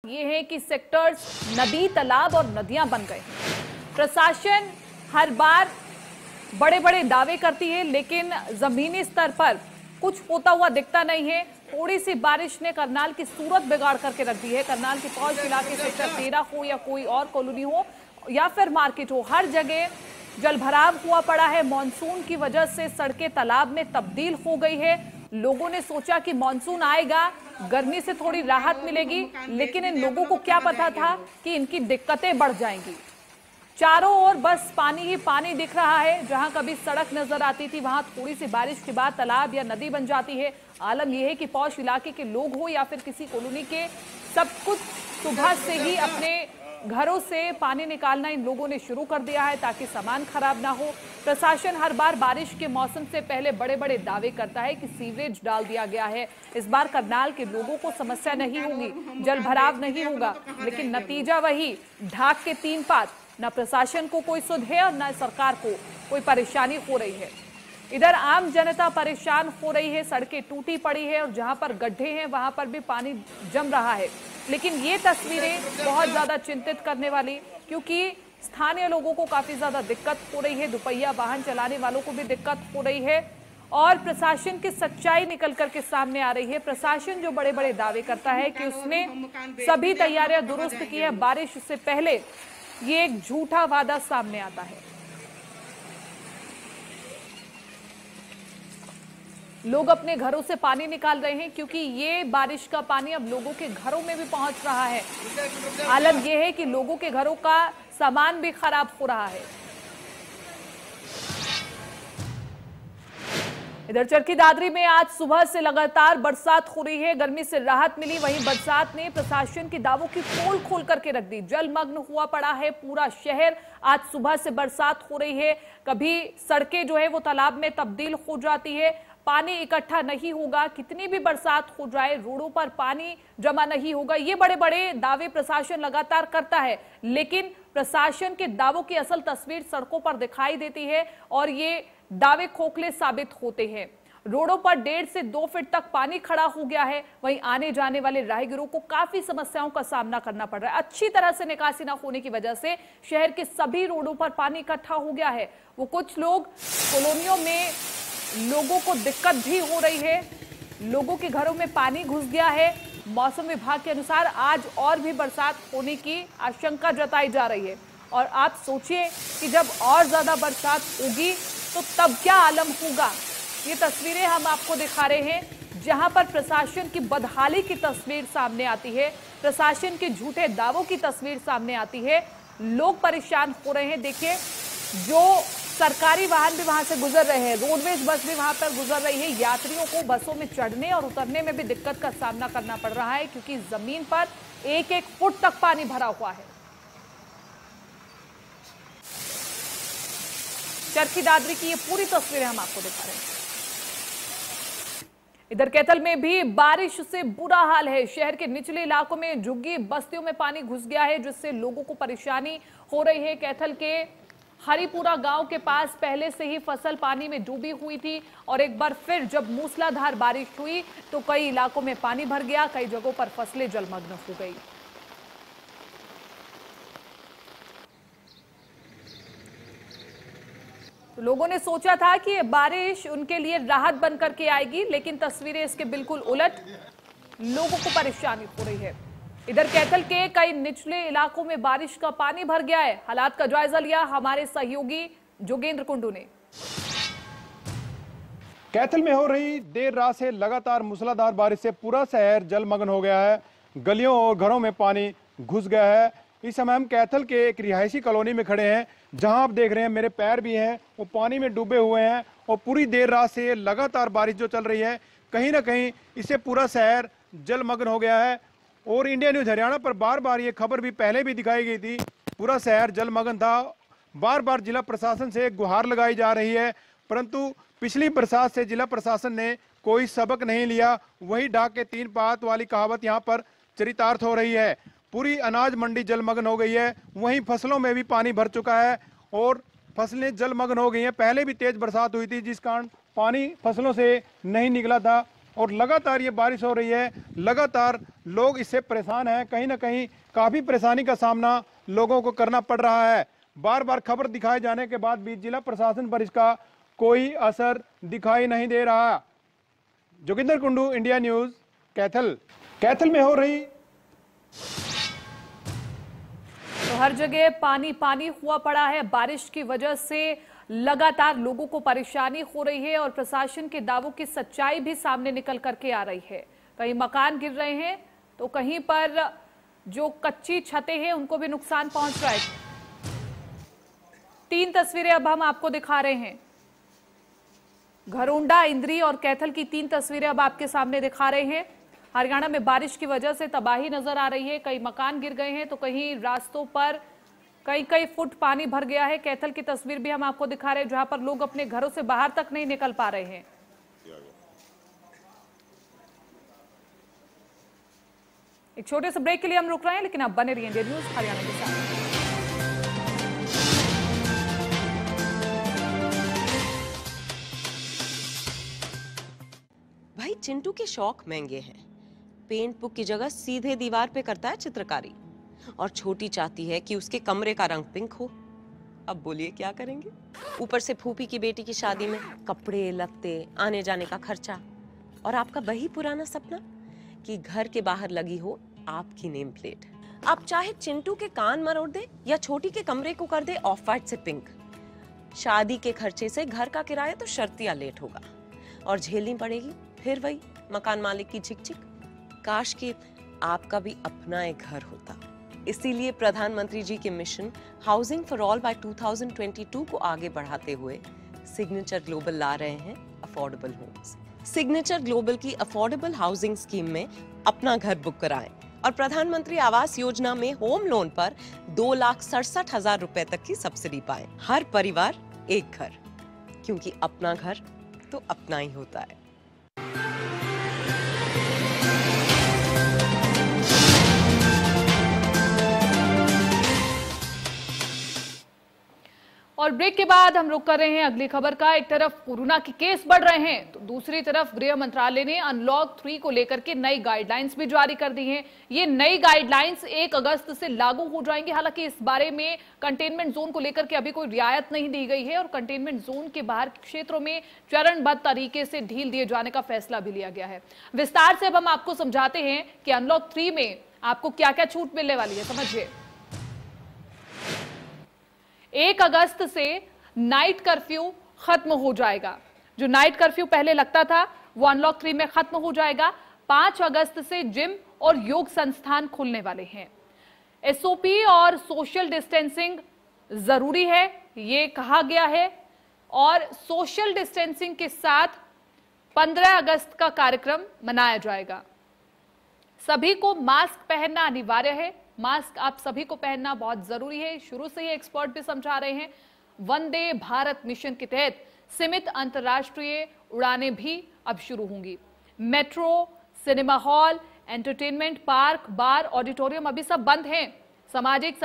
ये है कि सेक्टर्स नदी, तालाब और नदियां बन गए हैं। प्रशासन हर बार बड़े बड़े दावे करती है, लेकिन जमीनी स्तर पर कुछ होता हुआ दिखता नहीं है। थोड़ी सी बारिश ने करनाल की सूरत बिगाड़ करके रख दी है। करनाल के पौष इलाके सेक्टर 13 हो या कोई और कॉलोनी हो या फिर मार्केट हो, हर जगह जलभराव हुआ पड़ा है। मानसून की वजह से सड़कें तालाब में तब्दील हो गई है। लोगों ने सोचा कि मानसून आएगा, गर्मी से थोड़ी राहत मिलेगी, लेकिन इन लोगों को क्या पता था कि इनकी दिक्कतें बढ़ जाएंगी। चारों ओर बस पानी ही पानी दिख रहा है। जहां कभी सड़क नजर आती थी, वहां थोड़ी सी बारिश के बाद तालाब या नदी बन जाती है। आलम यह है कि पौष इलाके के लोग हो या फिर किसी कॉलोनी के, सब कुछ सुबह से ही अपने घरों से पानी निकालना इन लोगों ने शुरू कर दिया है ताकि सामान खराब ना हो। प्रशासन हर बार बारिश के मौसम से पहले बड़े बड़े दावे करता है कि सीवरेज डाल दिया गया है। इस बार करनाल के लोगों को समस्या नहीं होगी, जल भराव नहीं होगा, लेकिन नतीजा वही, ढाक के 3 पात। न प्रशासन को कोई सुध है और न सरकार को कोई परेशानी हो रही है। इधर आम जनता परेशान हो रही है, सड़कें टूटी पड़ी है और जहां पर गड्ढे हैं वहां पर भी पानी जम रहा है। लेकिन ये तस्वीरें बहुत ज्यादा चिंतित करने वाली, क्योंकि स्थानीय लोगों को काफी ज्यादा दिक्कत हो रही है, दुपहिया वाहन चलाने वालों को भी दिक्कत हो रही है और प्रशासन की सच्चाई निकल करके सामने आ रही है। प्रशासन जो बड़े बड़े दावे करता है कि उसने सभी तैयारियां दुरुस्त की है बारिश से पहले, ये एक झूठा वादा सामने आता है। लोग अपने घरों से पानी निकाल रहे हैं क्योंकि ये बारिश का पानी अब लोगों के घरों में भी पहुंच रहा है। हालत ये है कि लोगों के घरों का सामान भी खराब हो रहा है। इधर चरखी दादरी में आज सुबह से लगातार बरसात हो रही है। गर्मी से राहत मिली, वहीं बरसात ने प्रशासन के दावों की पोल खोल करके रख दी। जलमग्न हुआ पड़ा है पूरा शहर। आज सुबह से बरसात हो रही है, कभी सड़कें जो है वो तालाब में तब्दील हो जाती है, पानी इकट्ठा नहीं होगा। कितनी भी बरसात हो जाए, रोडों पर पानी जमा नहीं होगा। ये बड़े बड़े दावे प्रशासन लगातार करता है, लेकिन प्रशासन के दावों की असल तस्वीर सड़कों पर दिखाई देती है और ये दावे खोखले साबित होते हैं। रोडों पर 1.5 से 2 फीट तक पानी खड़ा हो गया है। वहीं आने जाने वाले राहगीरों को काफी समस्याओं का सामना करना पड़ रहा है। अच्छी तरह से निकासी न होने की वजह से शहर के सभी रोडों पर पानी इकट्ठा हो गया है। वो कुछ लोग कॉलोनियों में लोगों को दिक्कत भी हो रही है, लोगों के घरों में पानी घुस गया है। मौसम विभाग के अनुसार आज और भी बरसात होने की आशंका जताई जा रही है। और आप सोचिए कि जब और ज्यादा बरसात होगी तो तब क्या आलम होगा। ये तस्वीरें हम आपको दिखा रहे हैं जहां पर प्रशासन की बदहाली की तस्वीर सामने आती है, प्रशासन के झूठे दावों की तस्वीर सामने आती है। लोग परेशान हो रहे हैं। देखिए, जो सरकारी वाहन भी वहां से गुजर रहे हैं, रोडवेज बस भी वहां पर गुजर रही है। यात्रियों को बसों में चढ़ने और उतरने में भी दिक्कत का सामना करना पड़ रहा है क्योंकि जमीन पर 1-1 फुट तक पानी भरा हुआ है। चरखी दादरी की ये पूरी तस्वीरें हम आपको दिखा रहे हैं। इधर कैथल में भी बारिश से बुरा हाल है। शहर के निचले इलाकों में झुग्गी बस्तियों में पानी घुस गया है, जिससे लोगों को परेशानी हो रही है। कैथल के हरिपुरा गांव के पास पहले से ही फसल पानी में डूबी हुई थी और एक बार फिर जब मूसलाधार बारिश हुई तो कई इलाकों में पानी भर गया, कई जगहों पर फसलें जलमग्न हो गई। तो लोगों ने सोचा था कि ये बारिश उनके लिए राहत बनकर के आएगी, लेकिन तस्वीरें इसके बिल्कुल उलट, लोगों को परेशानी हो रही है। इधर कैथल के कई निचले इलाकों में बारिश का पानी भर गया है। हालात का जायजा लिया हमारे सहयोगी जोगेंद्र कुंडू ने। कैथल में हो रही देर रात से लगातार मूसलाधार बारिश से पूरा शहर जलमग्न हो गया है। गलियों और घरों में पानी घुस गया है। इस समय हम कैथल के एक रिहायशी कॉलोनी में खड़े हैं, जहां आप देख रहे हैं मेरे पैर भी हैं वो पानी में डूबे हुए हैं और पूरी देर रात से लगातार बारिश जो चल रही है, कहीं ना कहीं इससे पूरा शहर जलमग्न हो गया है। और इंडिया न्यूज़ हरियाणा पर बार बार ये खबर भी पहले भी दिखाई गई थी, पूरा शहर जलमग्न था। बार बार जिला प्रशासन से गुहार लगाई जा रही है, परंतु पिछली बरसात से जिला प्रशासन ने कोई सबक नहीं लिया। वही ढाक के 3 पात वाली कहावत यहाँ पर चरितार्थ हो रही है। पूरी अनाज मंडी जलमग्न हो गई है, वहीं फसलों में भी पानी भर चुका है और फसलें जलमग्न हो गई हैं। पहले भी तेज बरसात हुई थी जिस कारण पानी फसलों से नहीं निकला था और लगातार ये बारिश हो रही है, लगातार लोग इससे परेशान हैं। कहीं ना कहीं काफ़ी परेशानी का सामना लोगों को करना पड़ रहा है। बार बार खबर दिखाए जाने के बाद भी जिला प्रशासन पर इसका कोई असर दिखाई नहीं दे रहा। जोगिंदर कुंडू, इंडिया न्यूज़, कैथल में हो रही। तो हर जगह पानी पानी हुआ पड़ा है। बारिश की वजह से लगातार लोगों को परेशानी हो रही है और प्रशासन के दावों की सच्चाई भी सामने निकल करके आ रही है। कहीं मकान गिर रहे हैं तो कहीं पर जो कच्ची छतें हैं उनको भी नुकसान पहुंच रहा है। 3 तस्वीरें अब हम आपको दिखा रहे हैं। घरोंडा, इंद्री और कैथल की 3 तस्वीरें अब आपके सामने दिखा रहे हैं। हरियाणा में बारिश की वजह से तबाही नजर आ रही है। कई मकान गिर गए हैं तो कहीं रास्तों पर कई फुट पानी भर गया है। कैथल की तस्वीर भी हम आपको दिखा रहे हैं जहां पर लोग अपने घरों से बाहर तक नहीं निकल पा रहे हैं। एक छोटे से ब्रेक के लिए हम रुक रहे हैं, लेकिन आप बने रहिए इंडिया न्यूज़ हरियाणा के साथ। भाई चिंटू के शौक महंगे हैं। पेंट बुक की जगह सीधे दीवार पे करता है चित्रकारी, और छोटी चाहती है कि उसके कमरे का रंग पिंक हो। अब बोलिए क्या करेंगे? ऊपर से फूफी की बेटी की शादी में कपड़े लत्ते, आने जाने का खर्चा, और आपका वही पुराना सपना कि घर के बाहर लगी हो आपकी नेम प्लेट। आप चाहे चिंटू के कान मरोड़ दे या छोटी के कमरे को कर दे ऑफ वाइट से पिंक, शादी के खर्चे से घर का किराया तो शर्तिया लेट होगा और झेलनी पड़ेगी फिर वही मकान मालिक की झिकझिक। काश कि आपका भी अपना एक घर होता। इसीलिए प्रधानमंत्री जी के mission housing for all by 2022 को आगे बढ़ाते हुए सिग्नेचर ग्लोबल ला रहे हैं अफोर्डेबल होम्स। सिग्नेचर ग्लोबल की अफोर्डेबल हाउसिंग स्कीम में अपना घर बुक कराएं और प्रधानमंत्री आवास योजना में होम लोन पर 2,67,000 रुपए तक की सब्सिडी पाएं। हर परिवार एक घर, क्योंकि अपना घर तो अपना ही होता है। और ब्रेक के बाद हम रुक कर रहे हैं अगली खबर का। एक तरफ कोरोना के केस बढ़ रहे हैं तो दूसरी तरफ गृह मंत्रालय ने अनलॉक 3 को लेकर के नई गाइडलाइंस भी जारी कर दी हैं। ये नई गाइडलाइंस 1 अगस्त से लागू हो जाएंगी। हालांकि इस बारे में कंटेनमेंट जोन को लेकर के अभी कोई रियायत नहीं दी गई है और कंटेनमेंट जोन के बाहर के क्षेत्रों में चरणबद्ध तरीके से ढील दिए जाने का फैसला भी लिया गया है। विस्तार से अब हम आपको समझाते हैं कि अनलॉक 3 में आपको क्या क्या छूट मिलने वाली है। समझिए, 1 अगस्त से नाइट कर्फ्यू खत्म हो जाएगा। जो नाइट कर्फ्यू पहले लगता था वो अनलॉक 3 में खत्म हो जाएगा। 5 अगस्त से जिम और योग संस्थान खुलने वाले हैं। एसओपी और सोशल डिस्टेंसिंग जरूरी है, ये कहा गया है। और सोशल डिस्टेंसिंग के साथ 15 अगस्त का कार्यक्रम मनाया जाएगा। सभी को मास्क पहनना अनिवार्य है। मास्क आप सभी को पहनना बहुत जरूरी है। शुरू से ही एक्सपर्ट भी समझा रहे हैं। वंदे भारत मिशन के तहत सीमित अंतर्राष्ट्रीय उड़ानें भी अब शुरू होंगी। Metro, cinema hall, entertainment park, bar, auditorium अभी सब बंद हैं। सामाजिक,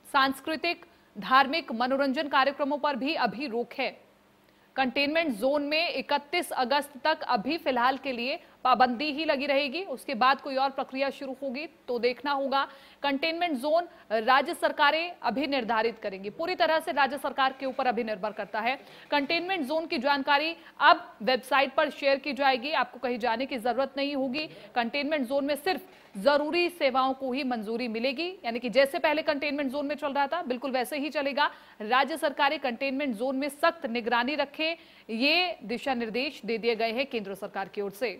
सांस्कृतिक, धार्मिक, मनोरंजन कार्यक्रमों पर भी अभी रोक है। कंटेनमेंट जोन में 31 अगस्त तक अभी फिलहाल के लिए पाबंदी ही लगी रहेगी। उसके बाद कोई और प्रक्रिया शुरू होगी तो देखना होगा। कंटेनमेंट जोन राज्य सरकारें अभी निर्धारित करेंगी। पूरी तरह से राज्य सरकार के ऊपर अभी निर्भर करता है। कंटेनमेंट जोन की जानकारी अब वेबसाइट पर शेयर की जाएगी। आपको कहीं जाने की जरूरत नहीं होगी। कंटेनमेंट जोन में सिर्फ जरूरी सेवाओं को ही मंजूरी मिलेगी, यानी कि जैसे पहले कंटेनमेंट जोन में चल रहा था बिल्कुल वैसे ही चलेगा। राज्य सरकारें कंटेनमेंट जोन में सख्त निगरानी रखें, ये दिशा निर्देश दे दिए गए हैं केंद्र सरकार की ओर से।